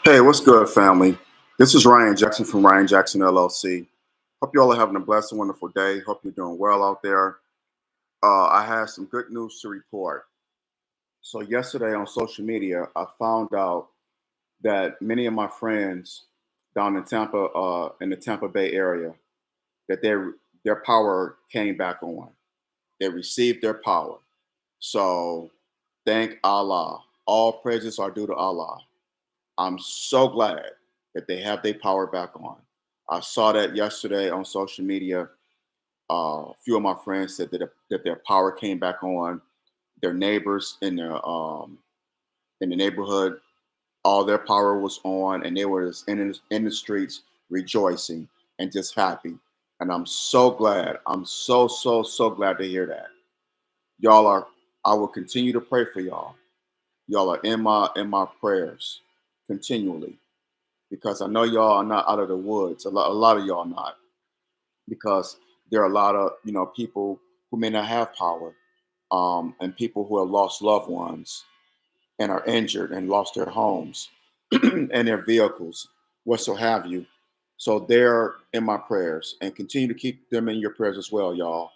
Hey, what's good, family? This is Ryan Jackson from Ryan Jackson LLC. Hope you all are having a blessed and wonderful day. Hope you're doing well out there. I have some good news to report. So, yesterday on social media, I found out that many of my friends down in Tampa, in the Tampa Bay area, that their power came back on. They received their power. So, thank Allah. All praises are due to Allah. I'm so glad that they have their power back on. I saw that yesterday on social media. A few of my friends said that their power came back on. Their neighbors in the neighborhood, all their power was on, and they were just in the streets rejoicing and just happy. And I'm so glad. I'm so glad to hear that. Y'all are. I will continue to pray for y'all. Y'all are in my prayers continually because I know y'all are not out of the woods. A lot of y'all not because there are a lot of people who may not have power, and people who have lost loved ones and are injured and lost their homes and their vehicles, what so have you. So they're in my prayers and continue to keep them in your prayers as well, y'all.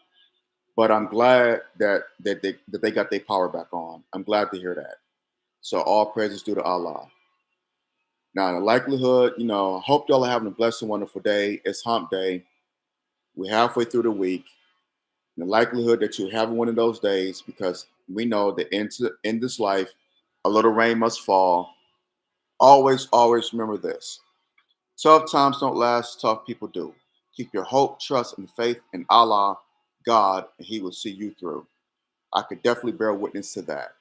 But I'm glad that they got their power back on. I'm glad to hear that. So all praises due to Allah. Now, in the likelihood, I hope y'all are having a blessed and wonderful day. It's hump day. We're halfway through the week. In the likelihood that you're having one of those days, because we know that in this life, a little rain must fall. Always remember this. Tough times don't last, tough people do. Keep your hope, trust, and faith in Allah, God, and He will see you through. I could definitely bear witness to that.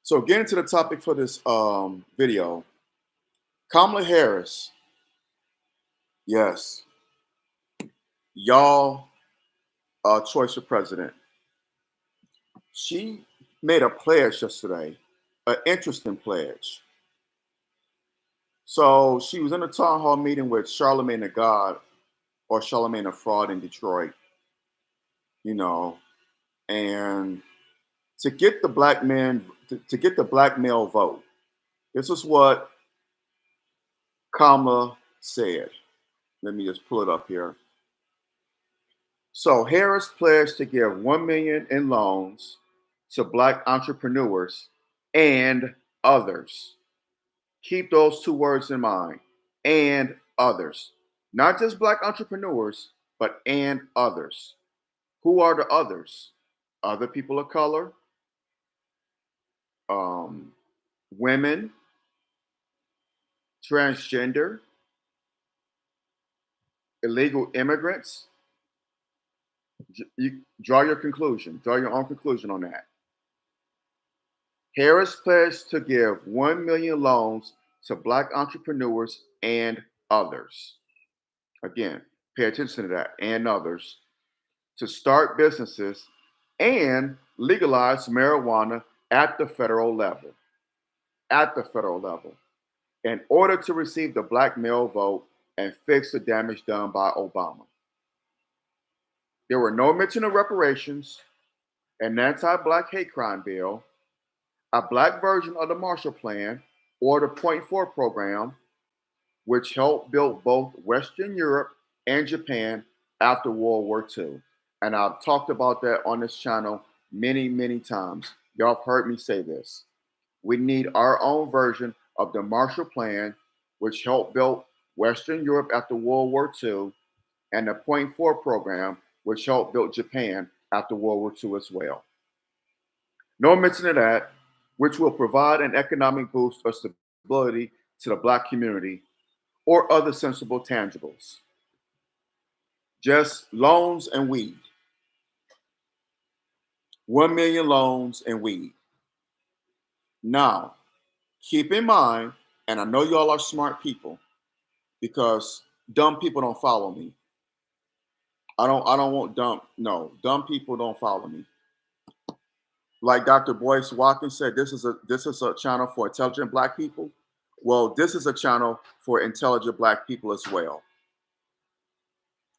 So, getting to the topic for this video, Kamala Harris, yes, y'all choice for president. She made a pledge yesterday, an interesting pledge. So she was in a town hall meeting with Charlemagne the God or Charlemagne the Fraud in Detroit, you know, and to get the black men to get the black male vote. This is what Kamala said. Let me just pull it up here. So Harris pledged to give 1 million in loans to black entrepreneurs and others. Keep those two words in mind. And others. Not just black entrepreneurs, but and others. Who are the others? Other people of color, um, women, transgender, illegal immigrants. You draw your conclusion. Draw your own conclusion on that. Harris pledged to give 1 million loans to black entrepreneurs and others. Again, pay attention to that and others to start businesses and legalize marijuana at the federal level. At the federal level, in order to receive the black male vote and fix the damage done by Obama. There were no mention of reparations, an anti black hate crime bill, a black version of the Marshall Plan, or the Point Four program, which helped build both Western Europe and Japan after World War II. And I've talked about that on this channel many times. Y'all have heard me say this. We need our own version of the Marshall Plan, which helped build Western Europe after World War II, and the Point Four program, which helped build Japan after World War II as well. No mention of that, which will provide an economic boost or stability to the black community or other sensible tangibles. Just loans and weed. 1 million loans and weed. Now, keep in mind, and I know y'all are smart people because dumb people don't follow me. I don't want dumb people don't follow me. Like Dr. Boyce Watkins said, this is a channel for intelligent black people. Well, this is a channel for intelligent black people as well.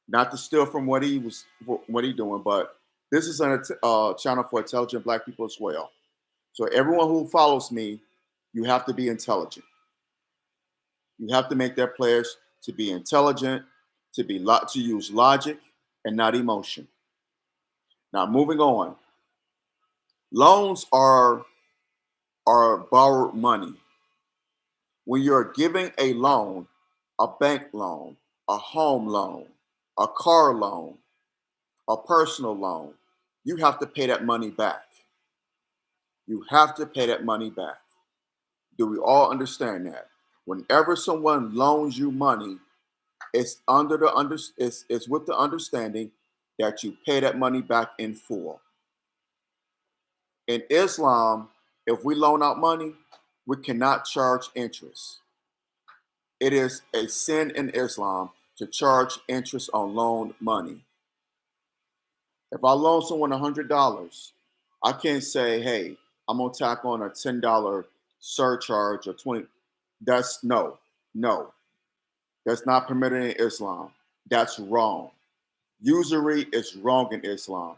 Not to steal from what he doing, but this is a channel for intelligent black people as well. So everyone who follows me, you have to be intelligent. You have to make that pledge to be intelligent, to use logic and not emotion. Now, moving on. Loans are borrowed money. When you're giving a loan, a bank loan, a home loan, a car loan, a personal loan, you have to pay that money back. You have to pay that money back. Do we all understand that? Whenever someone loans you money, it's with the understanding that you pay that money back in full. In Islam, if we loan out money, we cannot charge interest. It is a sin in Islam to charge interest on loaned money. If I loan someone $100, I can't say, hey, I'm gonna tack on a $10 surcharge or 20. That's no. That's not permitted in Islam. That's wrong. Usury is wrong in Islam.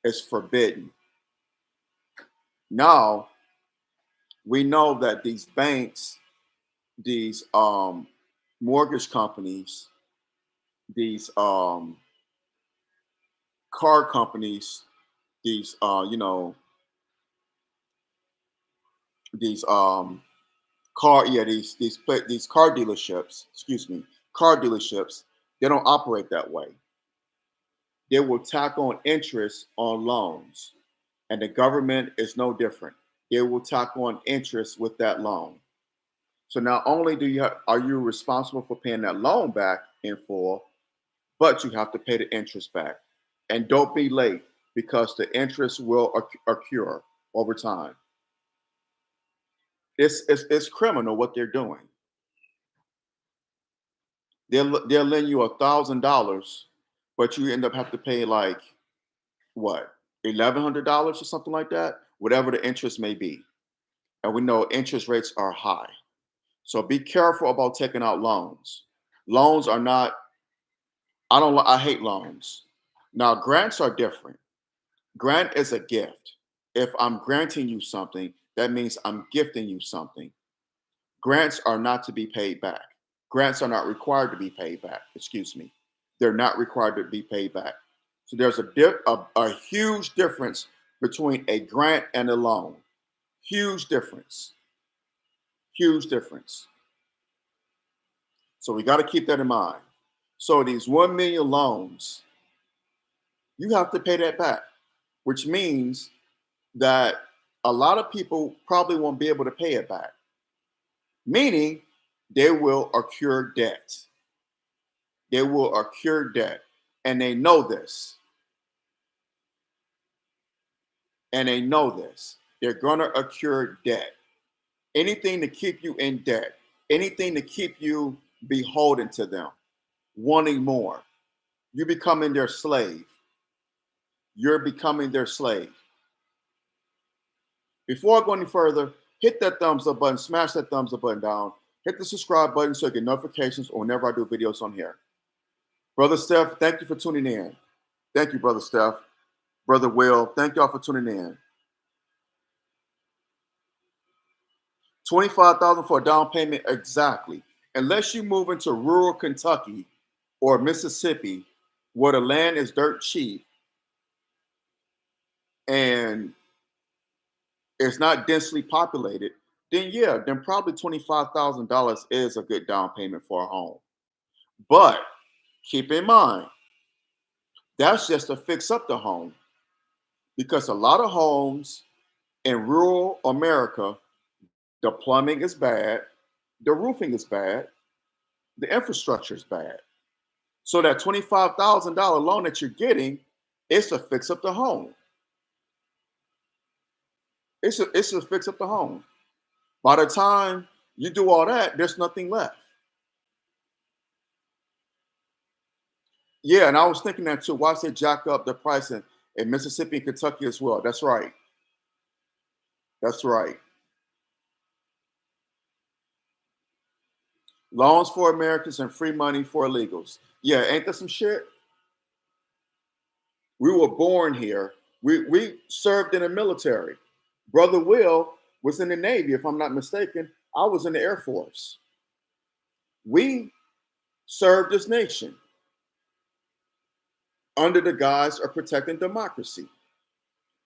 It's forbidden. Now, we know that these banks, these mortgage companies, these car companies, these these these car dealerships, car dealerships, they don't operate that way. They will tack on interest on loans, and the government is no different. They will tack on interest with that loan. So not only are you responsible for paying that loan back in full, but you have to pay the interest back. And don't be late because the interest will occur over time. It's criminal what they're doing. They'll lend you $1,000, but you end up have to pay like what, $1,100 or something like that, whatever the interest may be. And we know interest rates are high. So be careful about taking out loans. Loans are not, I hate loans. Now, grants are different. Grant is a gift. If I'm granting you something, that means I'm gifting you something. Grants are not to be paid back. Grants are not required to be paid back. Excuse me. They're not required to be paid back. So there's a huge difference between a grant and a loan. Huge difference. Huge difference. So we got to keep that in mind. So these 1 million loans, you have to pay that back, which means that a lot of people probably won't be able to pay it back, meaning they will accrue debt. They will accrue debt. And they know this. And they know this. They're going to accrue debt. Anything to keep you in debt, anything to keep you beholden to them, wanting more. You're becoming their slave. You're becoming their slave. Before I go any further, hit that thumbs up button, smash that thumbs up button down, hit the subscribe button so you get notifications whenever I do videos on here. Brother Steph, thank you for tuning in. Thank you, Brother Steph. Brother Will, thank y'all for tuning in. $25,000 for a down payment, exactly. Unless you move into rural Kentucky or Mississippi, where the land is dirt cheap and it's not densely populated, then probably $25,000 is a good down payment for a home. But keep in mind, that's just to fix up the home, because a lot of homes in rural America, the plumbing is bad, the roofing is bad, the infrastructure is bad. So that $25,000 loan that you're getting is to fix up the home. It's to fix up the home. By the time you do all that, there's nothing left. Yeah, and I was thinking that too. Why they jack up the price in Mississippi and Kentucky as well? That's right. That's right. Loans for Americans and free money for illegals. Yeah, ain't that some shit? We were born here. We served in the military. Brother Will was in the Navy, if I'm not mistaken. I was in the Air Force. We serve this nation under the guise of protecting democracy.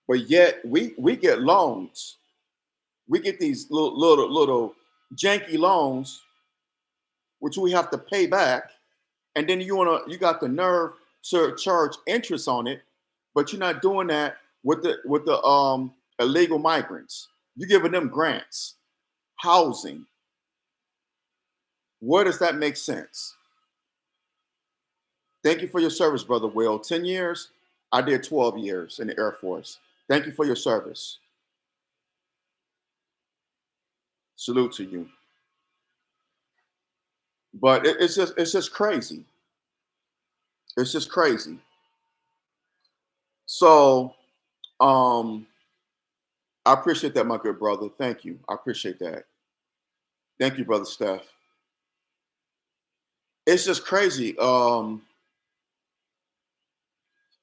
But yet we get loans. We get these little janky loans, which we have to pay back. And then you got the nerve to charge interest on it, but you're not doing that with the illegal migrants. You're giving them grants, housing. Where does that make sense? Thank you for your service, Brother Will. 10 years, I did 12 years in the Air Force. Thank you for your service. Salute to you. But it's just crazy. It's just crazy. So I appreciate that, my good brother. Thank you. I appreciate that. Thank you, Brother Steph. It's just crazy.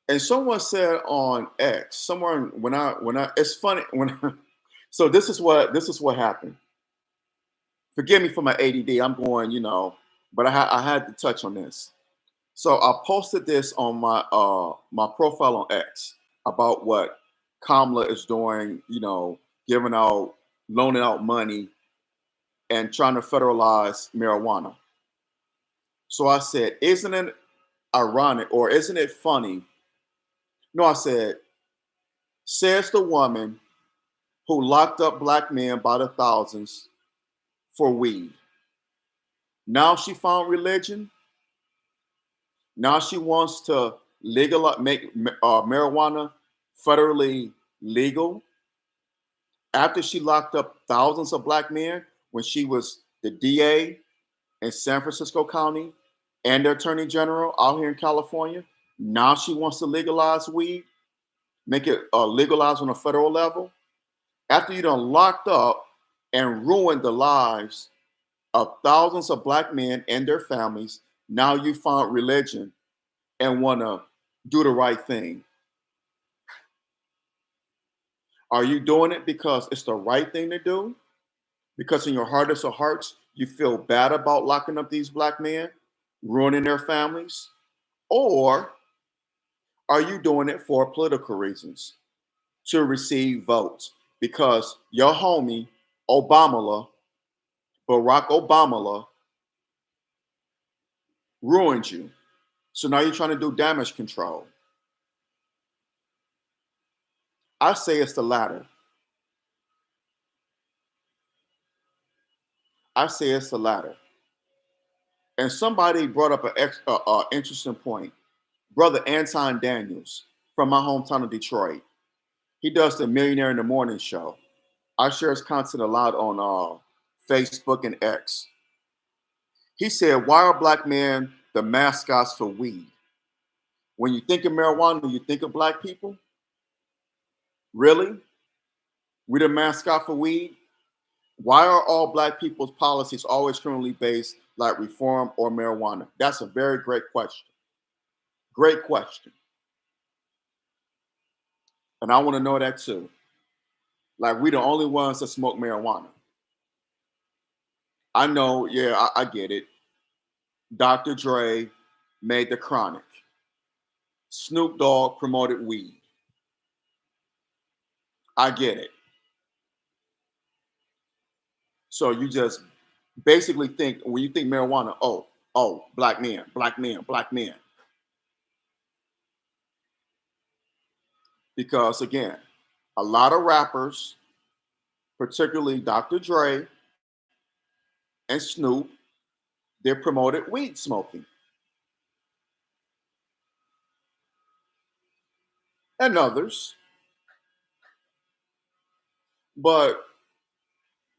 And someone said on X, somewhere when I it's funny so this is what happened. Forgive me for my ADD. I'm going, but I had to touch on this. So I posted this on my profile on X about what Kamala is doing, giving out, loaning out money and trying to federalize marijuana. So I said, isn't it ironic or isn't it funny? No, I said, says the woman who locked up black men by the thousands for weed. Now she found religion. Now she wants to make marijuana federally legal. After she locked up thousands of black men when she was the DA in San Francisco County and the Attorney General out here in California, now she wants to legalize weed, make it legalized on a federal level. After you done locked up and ruined the lives of thousands of black men and their families, now you found religion and want to do the right thing. Are you doing it because it's the right thing to do? Because in your hardest of hearts, you feel bad about locking up these black men, ruining their families? Or are you doing it for political reasons to receive votes? Because your homie, Obama, Barack Obama, ruined you. So now you're trying to do damage control. I say it's the latter. I say it's the latter. And somebody brought up an interesting point. Brother Anton Daniels from my hometown of Detroit. He does the Millionaire in the Morning show. I share his content a lot on Facebook and X. He said, why are black men the mascots for weed? When you think of marijuana, you think of black people? Really? We the mascot for weed? Why are all black people's policies always criminally based like reform or marijuana? That's a very great question. Great question. And I want to know that too. Like we the only ones that smoke marijuana. I know, yeah, I get it. Dr. Dre made the chronic. Snoop Dogg promoted weed. I get it. So you just basically think when you think marijuana, oh, black men, black men, black men. Because again, a lot of rappers, particularly Dr. Dre and Snoop, they promoted weed smoking. And others. But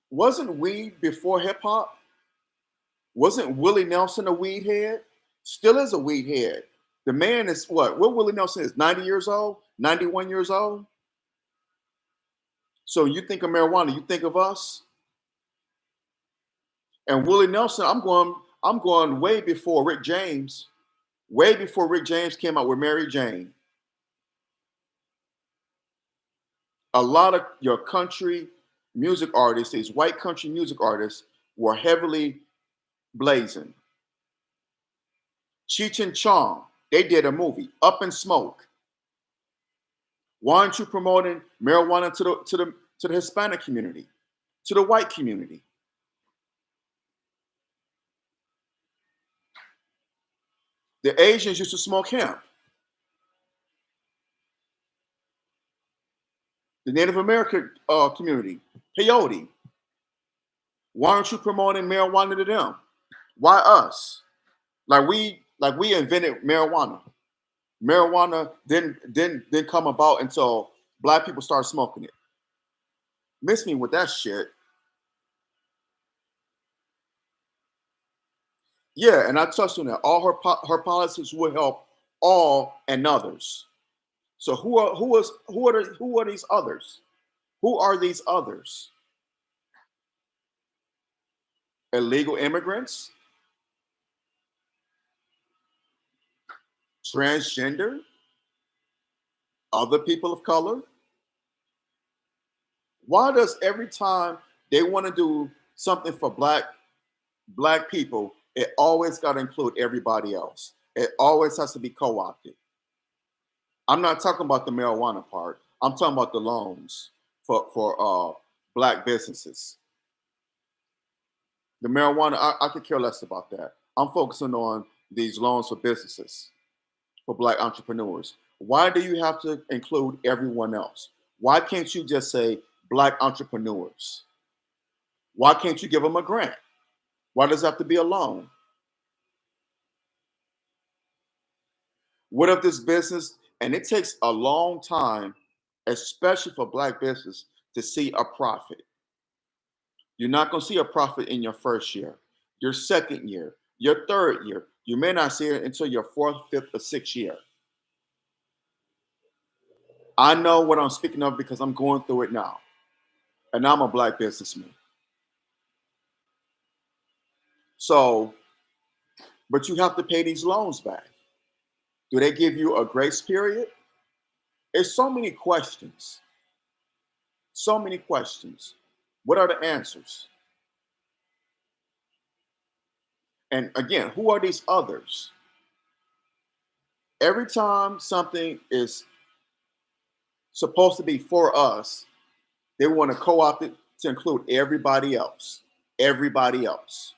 wasn't weed before hip hop? Wasn't Willie Nelson a weed head? Still is a weed head. The man is what Willie Nelson is 90 years old, 91 years old. So you think of marijuana, you think of us. And Willie Nelson, I'm going way before Rick James, way before Rick James came out with Mary Jane. A lot of your country music artists, these white country music artists, were heavily blazing. Cheech and Chong, they did a movie, Up in Smoke. Why aren't you promoting marijuana to the Hispanic community, to the white community? The Asians used to smoke hemp. The Native American community, peyote. Why aren't you promoting marijuana to them? Why us? Like we invented marijuana. Marijuana didn't come about until black people started smoking it. Miss me with that shit. Yeah, and I touched on that. All her policies will help all and others. So who are these others? Who are these others? Illegal immigrants, transgender, other people of color. Why does every time they want to do something for black people, it always got to include everybody else? It always has to be co-opted. I'm not talking about the marijuana part. I'm talking about the loans for black businesses. The marijuana, I could care less about that. I'm focusing on these loans for businesses, for black entrepreneurs. Why do you have to include everyone else? Why can't you just say black entrepreneurs? Why can't you give them a grant? Why does it have to be a loan? What if this business, and it takes a long time, especially for black business, to see a profit. You're not going to see a profit in your first year, your second year, your third year. You may not see it until your fourth, fifth, or sixth year. I know what I'm speaking of because I'm going through it now. And I'm a black businessman. So, but you have to pay these loans back. Do they give you a grace period? It's so many questions. So many questions. What are the answers? And again, who are these others? Every time something is supposed to be for us, they want to co-opt it to include everybody else. Everybody else.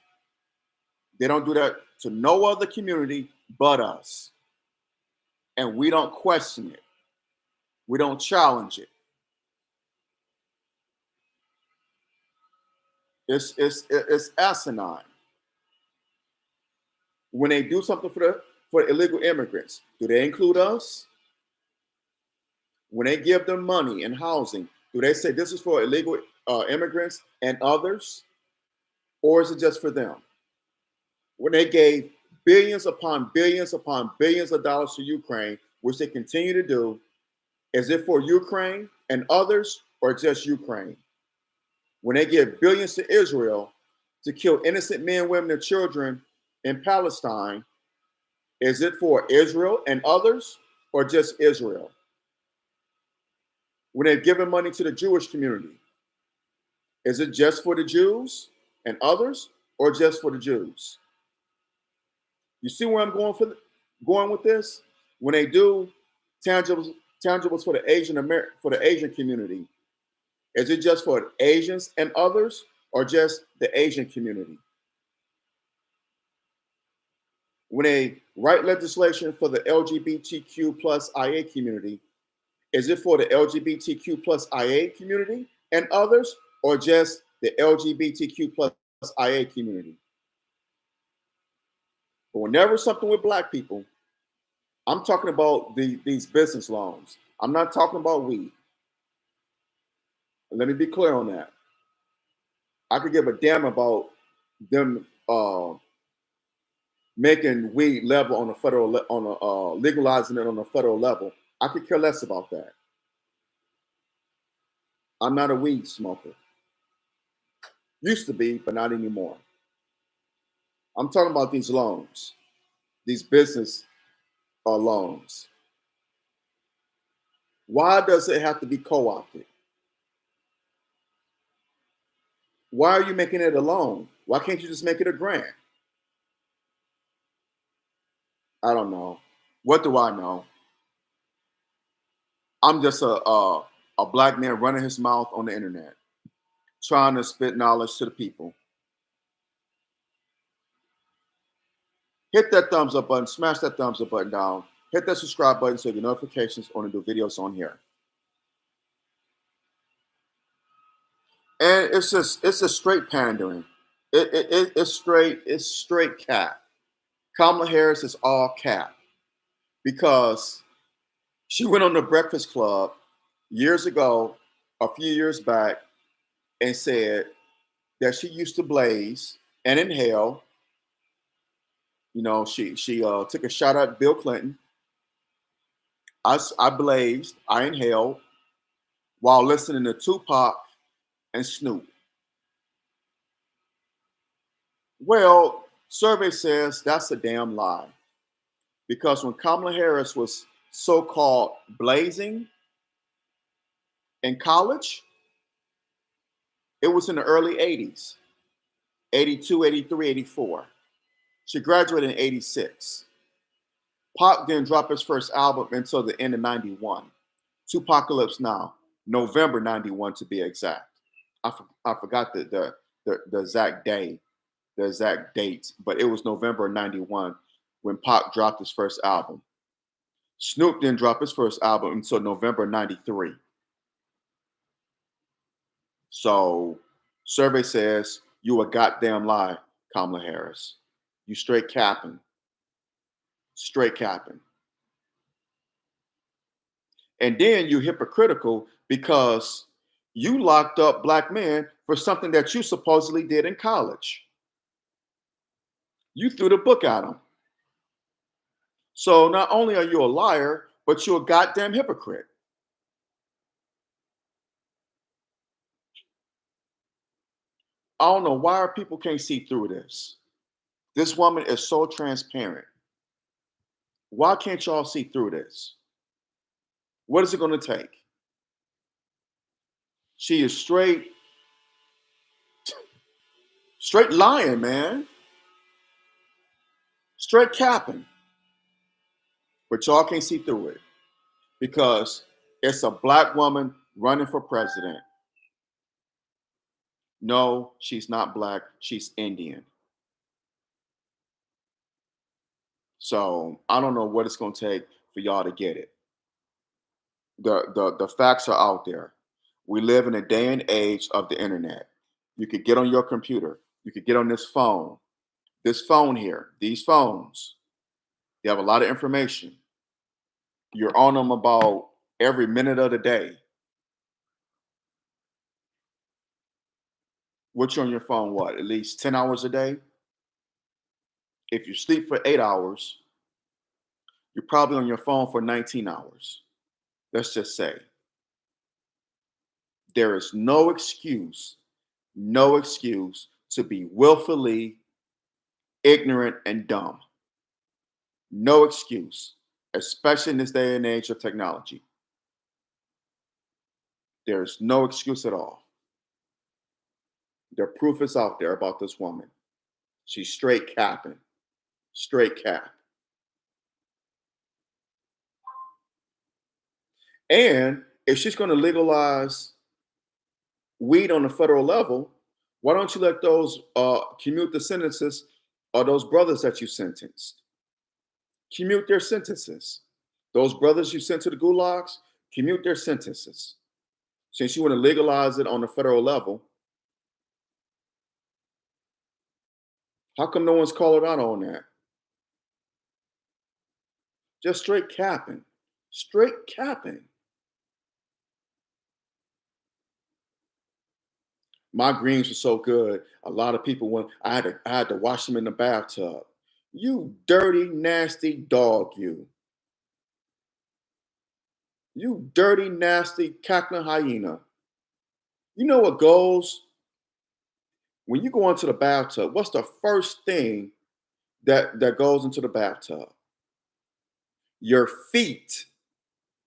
They don't do that to no other community but us. And we don't question it. We don't challenge it. It's asinine. When they do something for illegal immigrants, do they include us? When they give them money and housing, do they say this is for illegal immigrants and others? Or is it just for them? When they gave billions upon billions of dollars to Ukraine, which they continue to do, is it for Ukraine and others or just Ukraine? When they give billions to Israel to kill innocent men, women, and children in Palestine, is it for Israel and others or just Israel? When they're giving money to the Jewish community, is it just for the Jews and others or just for the Jews? You see where I'm going with this? When they do tangibles for the Asian community, is it just for Asians and others or just the Asian community? When they write legislation for the LGBTQ plus IA community, is it for the LGBTQ plus IA community and others or just the LGBTQ plus IA community? But whenever something with black people, I'm talking about these business loans. I'm not talking about weed. Let me be clear on that. I could give a damn about them making weed level on a legalizing it on a federal level. I could care less about that. I'm not a weed smoker. Used to be, but not anymore. I'm talking about these loans, these business loans. Why does it have to be co-opted? Why are you making it a loan? Why can't you just make it a grant? I don't know. What do I know? I'm just a black man running his mouth on the internet, trying to spit knowledge to the people. Hit that thumbs up button, smash that thumbs up button down, hit that subscribe button so you get notifications on the new videos on here. And it's just straight pandering. It's straight cap. Kamala Harris is all cap because she went on the Breakfast Club years ago, a few years back, and said that she used to blaze and inhale. She took a shot at Bill Clinton. I blazed, I inhaled while listening to Tupac and Snoop. Well, survey says that's a damn lie because when Kamala Harris was so-called blazing in college, it was in the early 80s, 82, 83, 84. She graduated in 86. Pac didn't drop his first album until the end of 91. Tupacalypse Now, November 91 to be exact. I forgot the exact day, the exact date, but it was November 91 when Pac dropped his first album. Snoop didn't drop his first album until November 93. So survey says you a goddamn lie, Kamala Harris. You straight capping. Straight capping. And then you hypocritical because you locked up black men for something that you supposedly did in college. You threw the book at them. So not only are you a liar, but you're a goddamn hypocrite. I don't know why people can't see through this. This woman is so transparent. Why can't y'all see through this? What is it going to take? She is straight lying, man. Straight capping. But y'all can't see through it because it's a black woman running for president. No, she's not black. She's Indian. So I don't know what it's going to take for y'all to get it. The facts are out there. We live in a day and age of the internet. You could get on your computer. You could get on this phone. This phone here, these phones, they have a lot of information. You're on them about every minute of the day. What you on your phone, what, at least 10 hours a day? If you sleep for 8 hours, you're probably on your phone for 19 hours. Let's just say. There is no excuse to be willfully ignorant and dumb. No excuse, especially in this day and age of technology. There's no excuse at all. The proof is out there about this woman. She's straight capping, straight cap. And if she's going to legalize weed on the federal level, why don't you let those commute the sentences of those brothers that you sentenced? Commute their sentences. Those brothers you sent to the gulags, commute their sentences. Since you want to legalize it on the federal level, how come no one's called out on that? Just straight capping. Straight capping. My greens were so good. A lot of people went. I had to wash them in the bathtub. You dirty, nasty dog, you. You dirty, nasty cackling hyena. You know what goes when you go into the bathtub? What's the first thing that goes into the bathtub? Your feet.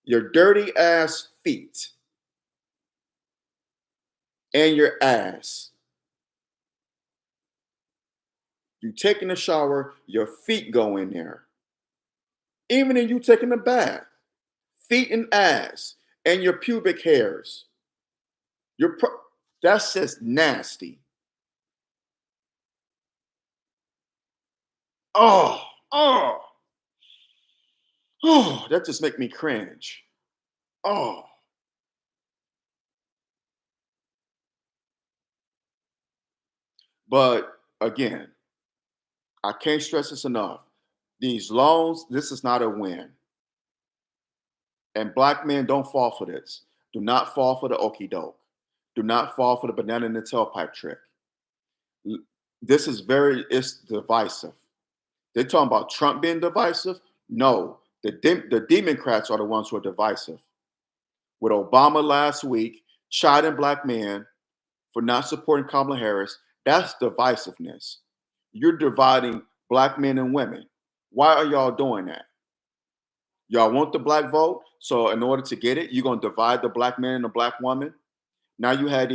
Your dirty ass feet. And your ass. You taking a shower, your feet go in there. Even in you taking a bath, feet and ass, and your pubic hairs. Your that's just nasty. Oh, oh, oh, that just make me cringe. Oh, but again, I can't stress this enough. These loans, this is not a win. And black men don't fall for this. Do not fall for the okey doke. Do not fall for the banana in the tailpipe trick. This is it's divisive. They're talking about Trump being divisive. No, the Democrats are the ones who are divisive. With Obama last week chiding black men for not supporting Kamala Harris, that's divisiveness. You're dividing black men and women. Why are y'all doing that? Y'all want the black vote, so in order to get it, you're gonna divide the black man and the black woman. Now you had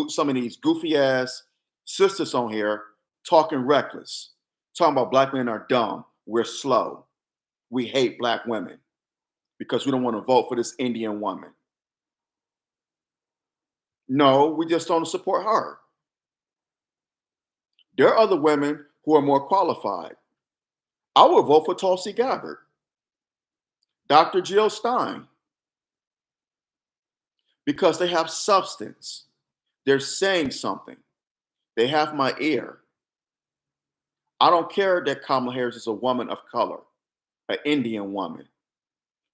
some of these goofy ass sisters on here talking reckless, talking about black men are dumb, we're slow, we hate black women because we don't want to vote for this Indian woman. No, we just don't support her. There are other women who are more qualified. I would vote for Tulsi Gabbard, Dr. Jill Stein, because they have substance. They're saying something. They have my ear. I don't care that Kamala Harris is a woman of color, an Indian woman.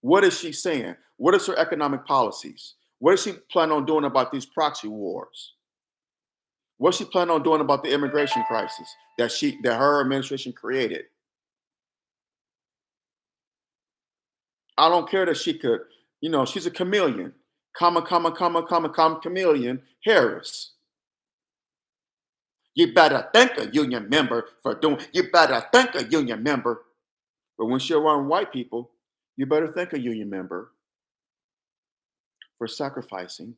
What is she saying? What is her economic policies? What is she planning on doing about these proxy wars? What's she planning on doing about the immigration crisis that her administration created? I don't care that she could, she's a chameleon. Chameleon Harris. You better thank a union member for doing, you better thank a union member. But when she's around white people, you better thank a union member for sacrificing.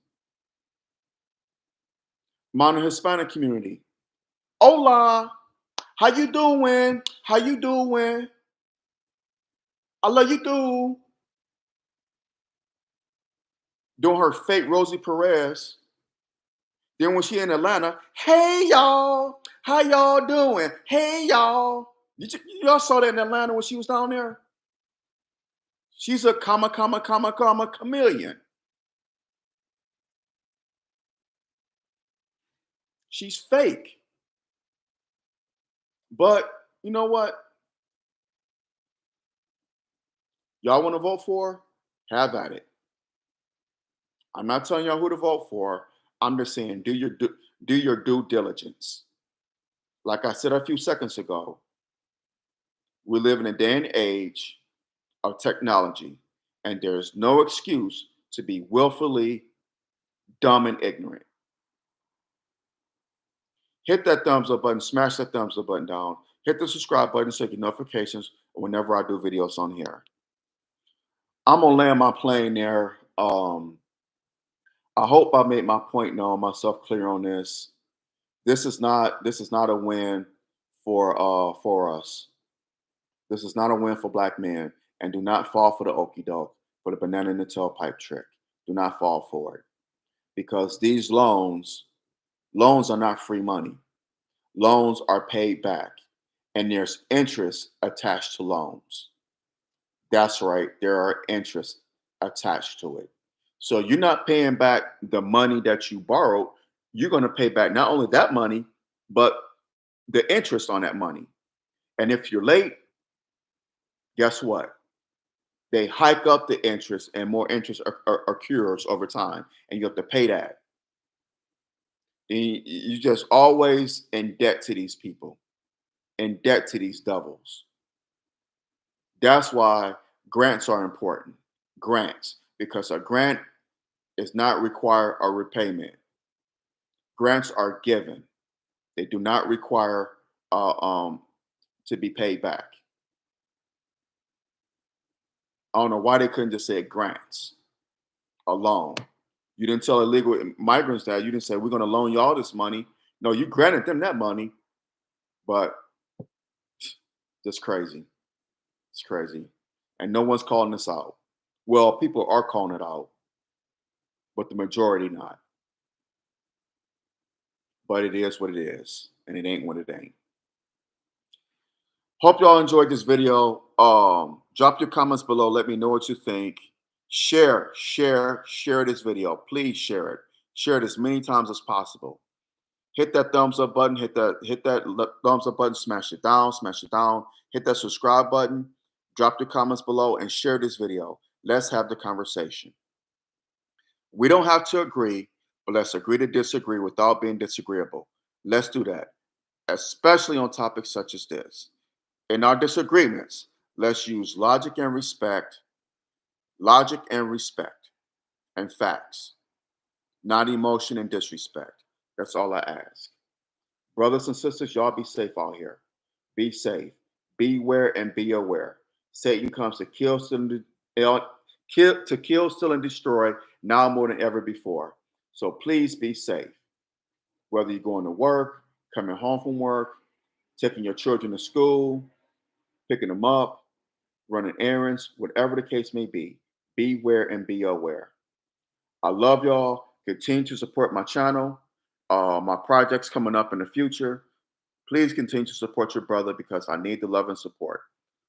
Mono Hispanic community. Hola, how you doing? How you doing? I love you too. Doing her fake Rosie Perez. Then when she in Atlanta, hey y'all, how y'all doing? Hey y'all. Y'all saw that in Atlanta when she was down there? She's a chameleon. She's fake. But you know what? Y'all want to vote for? Have at it. I'm not telling y'all who to vote for. I'm just saying do your due diligence. Like I said a few seconds ago, we live in a day and age of technology, and there's no excuse to be willfully dumb and ignorant. Hit that thumbs up button, smash that thumbs up button down, hit the subscribe button so you get notifications whenever I do videos on here. I'm gonna land my plane there. I hope I made my point known, myself clear on this. This is not a win for us. This is not a win for black men. And do not fall for the okey doke, for the banana in the tailpipe trick. Do not fall for it. Because these loans are not free money. Loans are paid back. And there's interest attached to loans. That's right, there are interests attached to it. So you're not paying back the money that you borrowed. You're going to pay back not only that money, but the interest on that money. And if you're late, guess what? They hike up the interest and more interest occurs over time. And you have to pay that. And you just always in debt to these people, in debt to these devils. That's why grants are important. Grants, because a grant is not require a repayment. Grants are given. They do not require to be paid back. I don't know why they couldn't just say grants, a loan. You didn't tell illegal migrants that. You didn't say, we're going to loan you all this money. No, you granted them that money, but just crazy. It's crazy. and no one's calling this out. Well, people are calling it out, but the majority not. But it is what it is, and it ain't what it ain't. Hope y'all enjoyed this video. Drop your comments below. Let me know what you think. Share this video. Please share it. Share it as many times as possible. Hit that thumbs up button. Hit that thumbs up button. Smash it down. Smash it down. Hit that subscribe button. Drop your comments below and share this video. Let's have the conversation. We don't have to agree, but let's agree to disagree without being disagreeable. Let's do that, especially on topics such as this. In our disagreements, let's use logic and respect, and facts, not emotion and disrespect. That's all I ask. Brothers and sisters, y'all be safe out here. Be safe. Beware and be aware. Satan comes to kill, steal, and destroy now more than ever before. So please be safe. Whether you're going to work, coming home from work, taking your children to school, picking them up, running errands, whatever the case may be, beware and be aware. I love y'all. Continue to support my channel, my projects coming up in the future. Please continue to support your brother because I need the love and support.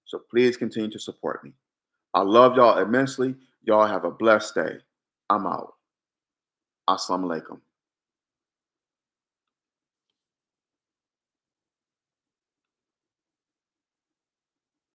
So please continue to support me. I love y'all immensely. Y'all have a blessed day. I'm out. Assalamu alaikum.